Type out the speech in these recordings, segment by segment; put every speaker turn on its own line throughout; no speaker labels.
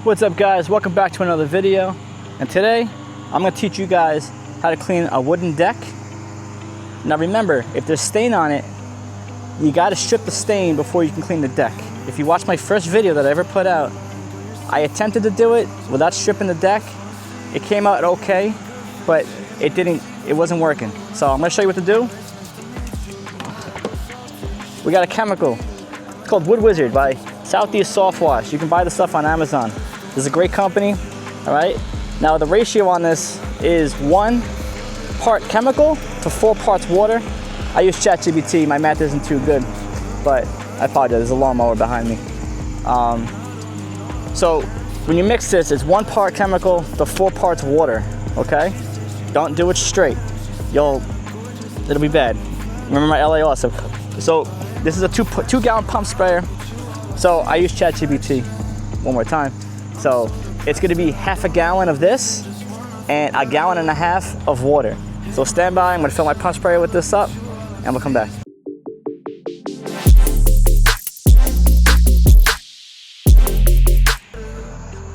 What's up guys, welcome back to another video, and today I'm going to teach you guys how to clean a wooden deck. Now remember, if there's stain on it, you got to strip the stain before you can clean the deck. If you watch my first video that I ever put out, I attempted to do it without stripping the deck. It came out okay, but it wasn't working. So I'm going to show you what to do. We got a chemical. It's called Wood Wizard by Dirtiest Soft Wash. You can buy the stuff on Amazon. This is a great company, all right? Now the ratio on this is 1 part chemical to 4 parts water. I use ChatGPT, my math isn't too good, but I apologize, there's a lawnmower behind me. So when you mix this, it's 1 part chemical to 4 parts water, okay? Don't do it straight. It'll be bad. Remember my LA also. So this is a 2 gallon pump sprayer. So I use ChatGPT one more time. So it's gonna be half a gallon of this and 1.5 gallons of water. So stand by, I'm gonna fill my pump sprayer with this up and we'll come back.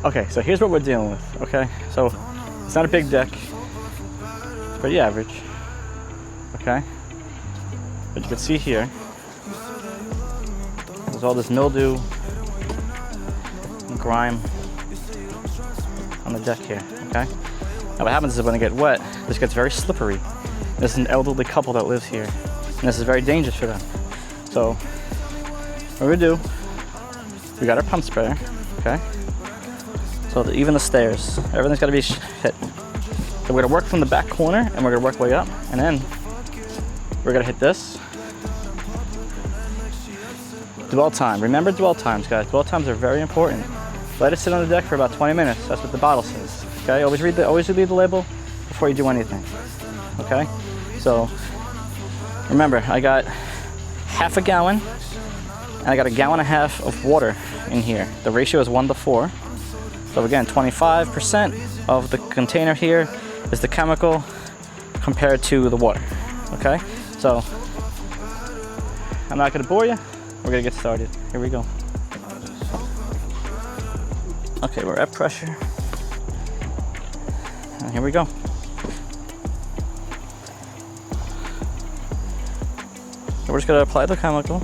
Okay, so here's what we're dealing with, okay? So it's not a big deck, it's pretty average, okay? But you can see here, there's all this mildew and grime on the deck here, okay? Now what happens is when it gets wet, this gets very slippery. This is an elderly couple that lives here, and this is very dangerous for them. So what we do, we got our pump sprayer, okay? So even the stairs, everything's gotta be hit. So we're gonna work from the back corner, and we're gonna work way up, and then we're gonna hit this. Dwell time. Remember dwell times, guys. Dwell times are very important. Let it sit on the deck for about 20 minutes. That's what the bottle says. Okay. Always read the label before you do anything. Okay. So remember, I got half a gallon, and I got 1.5 gallons of water in here. The ratio is 1 to 4. So again, 25% of the container here is the chemical compared to the water. Okay. So I'm not going to bore you. We're gonna get started. Here we go. Okay, we're at pressure. And here we go. So we're just gonna apply the chemical.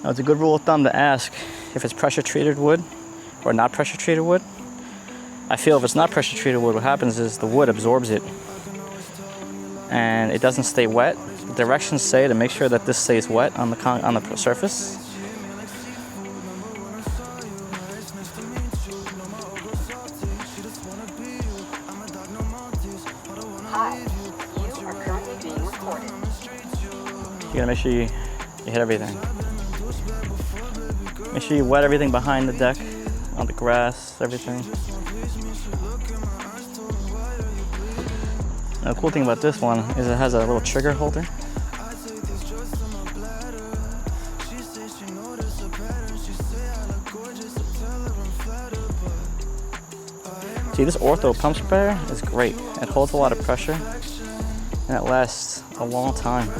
Now it's a good rule of thumb to ask if it's pressure treated wood or not pressure treated wood. I feel if it's not pressure treated wood, what happens is the wood absorbs it and it doesn't stay wet. The directions say to make sure that this stays wet on the surface.
Hi, you are currently being recorded.
You gotta make sure you hit everything. Make sure you wet everything behind the deck, on the grass, everything. Now, the cool thing about this one is it has a little trigger holder. See, this ortho pump sprayer is great. It holds a lot of pressure and it lasts a long time.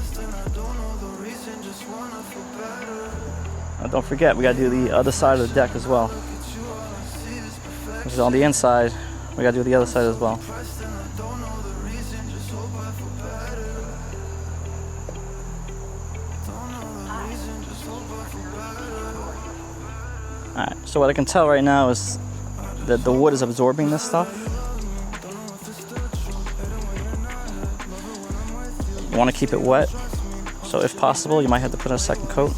Now, don't forget, we gotta do the other side of the deck as well. Which is on the inside, we gotta do the other side as well. Alright, so what I can tell right now is that the wood is absorbing this stuff. You want to keep it wet, so if possible, you might have to put on a second coat.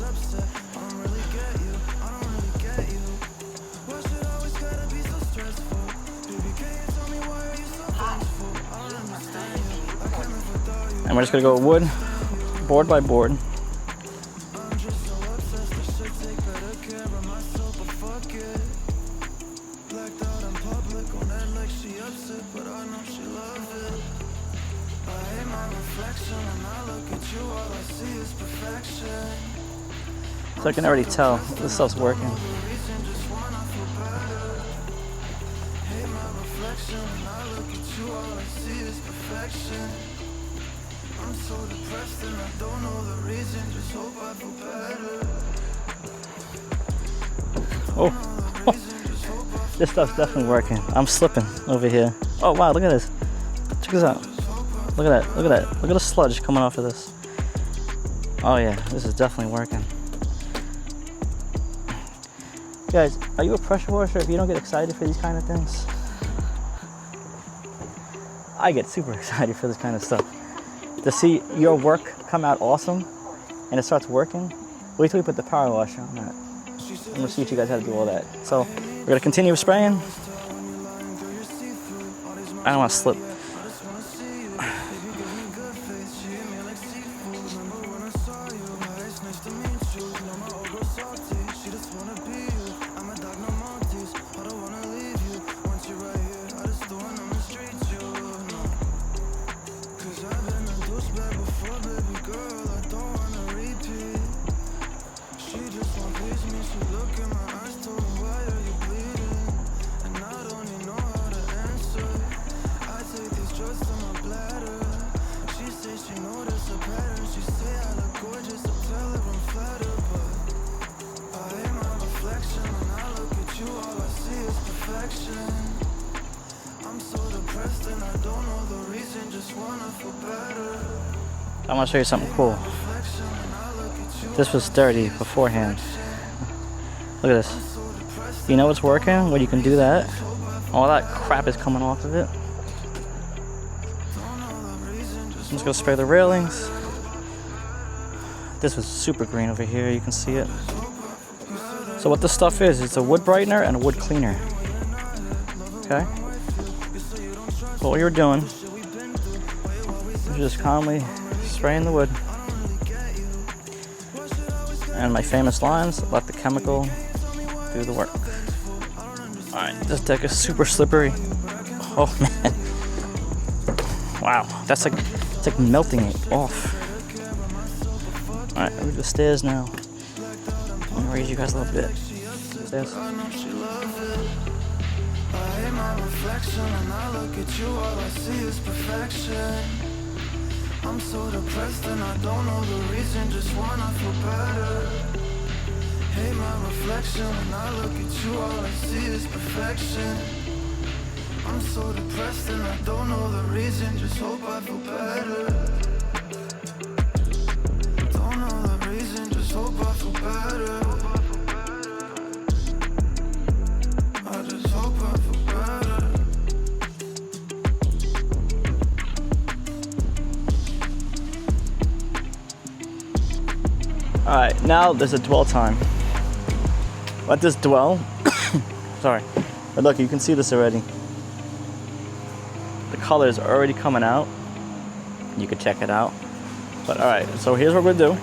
And we're just going to go wood, board by board. So I can already tell this stuff's working. Oh, this stuff's definitely working. I'm slipping over here. Oh wow, look at this. Check this out. Look at that, look at that. Look at the sludge coming off of this. Oh yeah, this is definitely working. Guys, are you a pressure washer if you don't get excited for these kind of things? I get super excited for this kind of stuff. To see your work come out awesome and it starts working, wait till we put the power washer on that. I'm gonna teach you guys how to do all that. So we're gonna continue spraying. I don't wanna slip. I want to show you something cool. This was dirty beforehand. Look at this. You know it's working when you can do that? All that crap is coming off of it. I'm just gonna spray the railings. This was super green over here, you can see it. So what this stuff is, it's a wood brightener and a wood cleaner. Okay? So what you're doing, you're just calmly spraying the wood. And my famous lines, let the chemical do the work. Alright, this deck is super slippery. Oh man. Wow, that's like, it's like melting it off. Alright, we're the stairs now. I'm gonna raise you guys a little bit. Stairs.
I'm so depressed and I don't know the reason, just wanna feel better. Hate my reflection, when I look at you all I see is perfection. I'm so depressed and I don't know the reason, just hope I feel better. Don't know the reason, just hope I feel better. I just hope I feel better.
Alright, now there's a dwell time. Let this dwell. Sorry. But look, you can see this already. The color is already coming out. You can check it out. But alright, so here's what we're gonna do.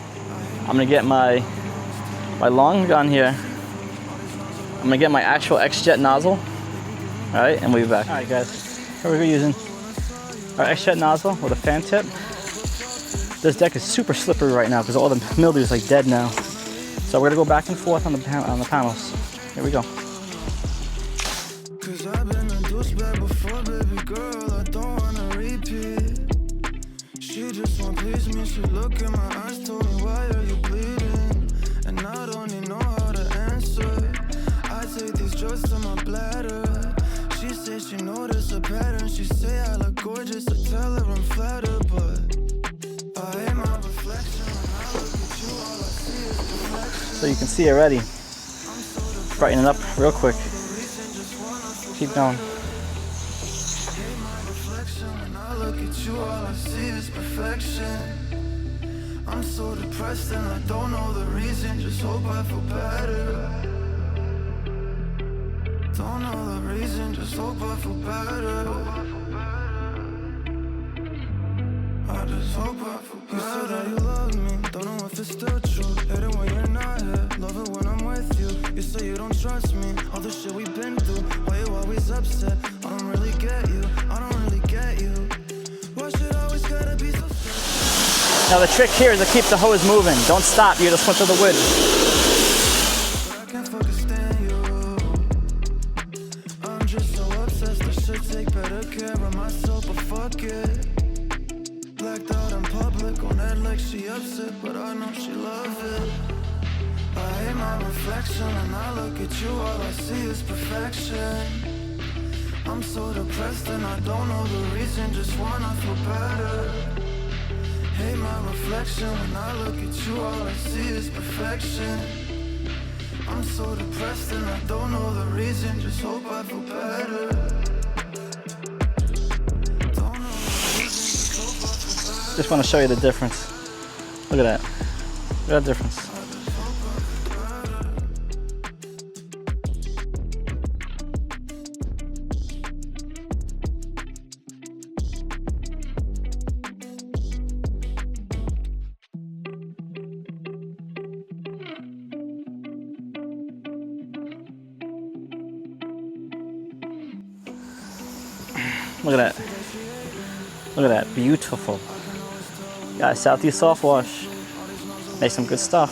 I'm gonna get my long gun here. I'm gonna get my actual X-Jet nozzle. Alright, and we'll be back. Alright guys, here we're using our X-Jet nozzle with a fan tip. This deck is super slippery right now because all the mildew is like dead now. So we're gonna go back and forth on the panels. Here we go.
Cause I've been a douchebag before, baby girl, I don't wanna repeat. She just won't please me, she look in my eyes, told me why are you bleeding? And I don't even know how to answer. I take these drugs to my bladder. She says she noticed a pattern, she say I look gorgeous, I tell her I'm flattered, but
so you can see already, brighten it up real quick. Keep going.
I'm so depressed and I don't know the reason, just hope I feel better. Don't know the reason, just hope I feel better. I just hope I feel better. You said that you love me, don't know if it's still true. Hate it when you're not here, love it when I'm with you. You say you don't trust me, all the shit we've been through. Why you always upset? I don't really get you, I don't really get you. Why should I always gotta be so strong?
Now the trick here is to keep the hose moving. Don't stop, you just swim through the wood.
But I can't fucking stand you. I'm just so obsessed, I should take better care of myself, but fuck it. Blacked out in public, gon' act like she upset, but I know she love it. I hate my reflection. When I look at you, all I see is perfection. I'm so depressed and I don't know the reason, just wanna feel better. Hate my reflection. When I look at you, all I see is perfection. I'm so depressed and I don't know the reason, just hope I feel better. Don't know the reason, just hope I feel better.
Just want to show you the difference. Look at that. Look at that difference. Look at that. Look at that. Beautiful. Guys, Southeast Soft Wash. Make some good stuff.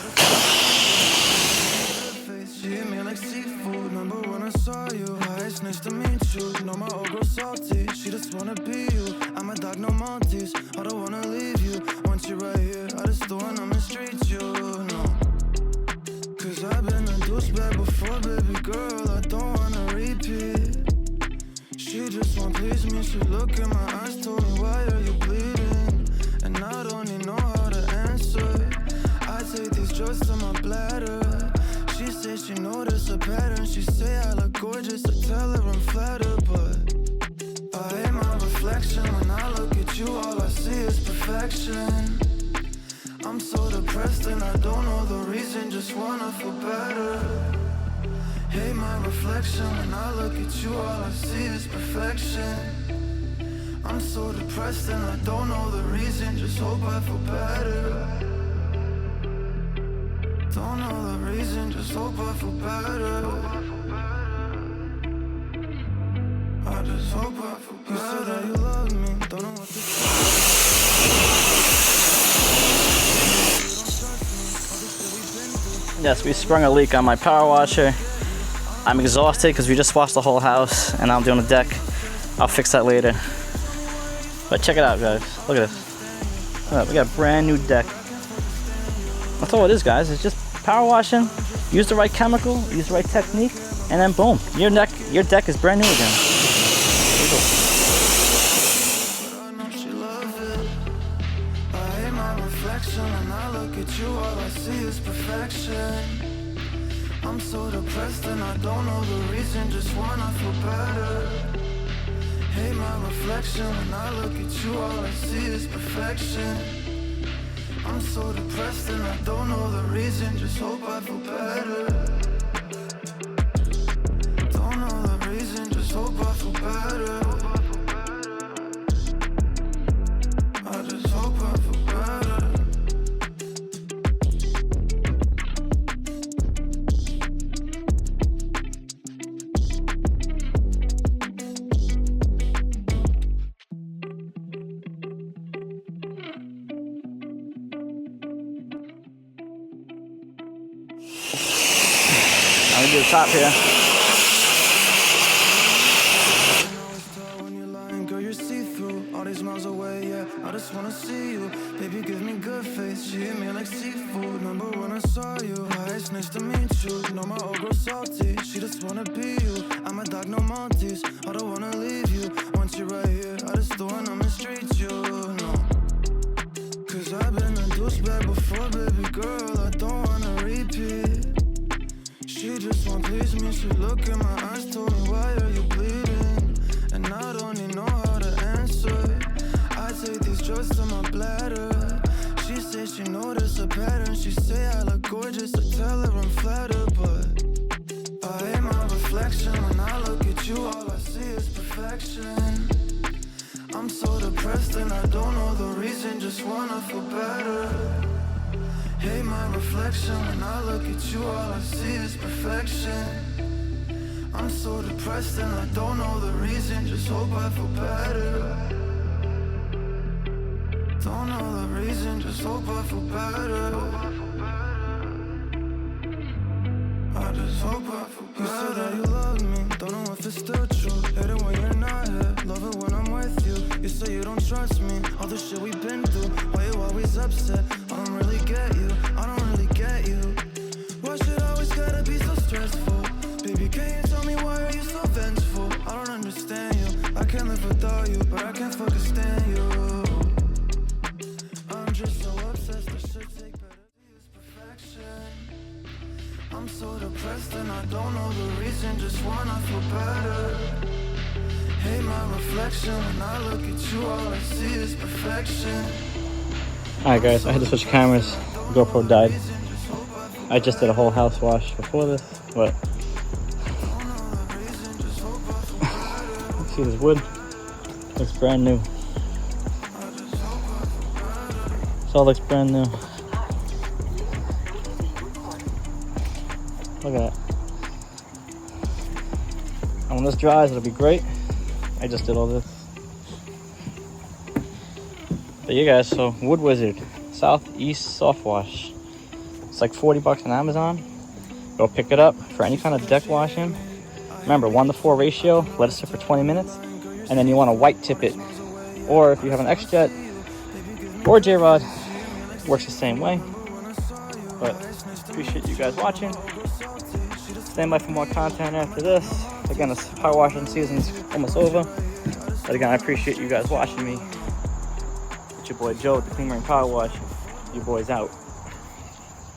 She hit me like seafood. Remember when I saw you? Hi, it's nice to meet you. Know my old girl salty. She just wanna be you. I'm a dog, no Maltese. I don't wanna leave you. Once you're right here, I just don't wanna mistreat you. No. Cause I've been a douchebag before, baby girl. I don't wanna repeat. She just wanna please me. She look in my eyes, told me, why are you bleeding? And I don't even know how to answer. I take these drugs to my bladder. She said she noticed a pattern. She say I look gorgeous. I tell her I'm flattered, but I hate my reflection. When I look at you, all I see is perfection. I'm so depressed and I don't know the reason, just wanna feel better. Hate my reflection. When I look at you, all I see is perfection. I'm so depressed and I don't know the reason, just hope I feel better. Don't know the reason, just hope I feel better. I just hope I feel better. You said that you love me, don't know what to say.
Yes, we sprung a leak on my power washer. I'm exhausted because we just washed the whole house and I'm doing the deck. I'll fix that later. But check it out, guys. Look at this. Look, we got a brand new deck. That's all it is, guys. It's just power washing. Use the right chemical, use the right technique, and then boom, your deck is brand new again.
I know she loves it. I hate my reflection. When I look at you, all I see is perfection. I'm so depressed and I don't know the reason, just wanna feel better. Hate my reflection. When I look at you, all I see is perfection. I'm so depressed and I don't know the reason, just hope I feel better. Don't know the reason, just hope I feel better. I just hope I feel better.
I'm gonna do the top here.
When you're lying, girl, you're see-through. All these miles away, yeah, I just wanna see you. Baby, give me good face. She hit me like seafood. Remember when I saw you? Hi, it's nice to meet you. Know my old girl salty. She just wanna be you. I'm a dog, no Maltese. I don't wanna leave you. Once you're right here, I just don't wanna mistreat you. No. Cause I've been a douchebag before, baby girl. I don't wanna repeat. She just wanna please me. She look in my eyes, told me, why are you bleeding? And I don't even know how to answer. I take these drugs to my bladder. She said she noticed a pattern. She say I look gorgeous. I tell her I'm flattered, but I hate my reflection. When I look at you, all I see is perfection. I'm so depressed and I don't know the reason, just wanna feel better. Hate my reflection. When I look at you, all I see is perfection. I'm so depressed and I don't know the reason, just hope I feel better. Don't know the reason, just hope I feel better. I just hope I feel better. You said that you love me, don't know if it's still true. Hate it when you're not here, love it when I'm with you. You say you don't trust me, all the shit we've been through. Why you always upset. I don't really get you, I don't really get you. Why should I always gotta be so stressful? Baby, can you tell me why are you so vengeful? I don't understand you, I can't live without you, but I can't fucking stand you. I'm just so obsessed, I should take better views, perfection. I'm so depressed and I don't know the reason, just wanna feel better. Hate my reflection, when I look at you, all I see is perfection.
Alright guys, I had to switch cameras. GoPro died. I just did a whole house wash before this, but see this wood? Looks brand new. This all looks brand new. Look at that. And when this dries, it'll be great. I just did all this. But yeah guys, so Wood Wizard Southeast Soft Wash. It's like 40 bucks on Amazon. Go pick it up for any kind of deck washing. Remember, 1:4 ratio, let it sit for 20 minutes. And then you want to white tip it. Or if you have an X-Jet or J-Rod, works the same way. But appreciate you guys watching. Stand by for more content after this. Again, this power washing season's almost over. But again, I appreciate you guys watching me. It's your boy Joe with the Clean Marine Power Wash. You boys out.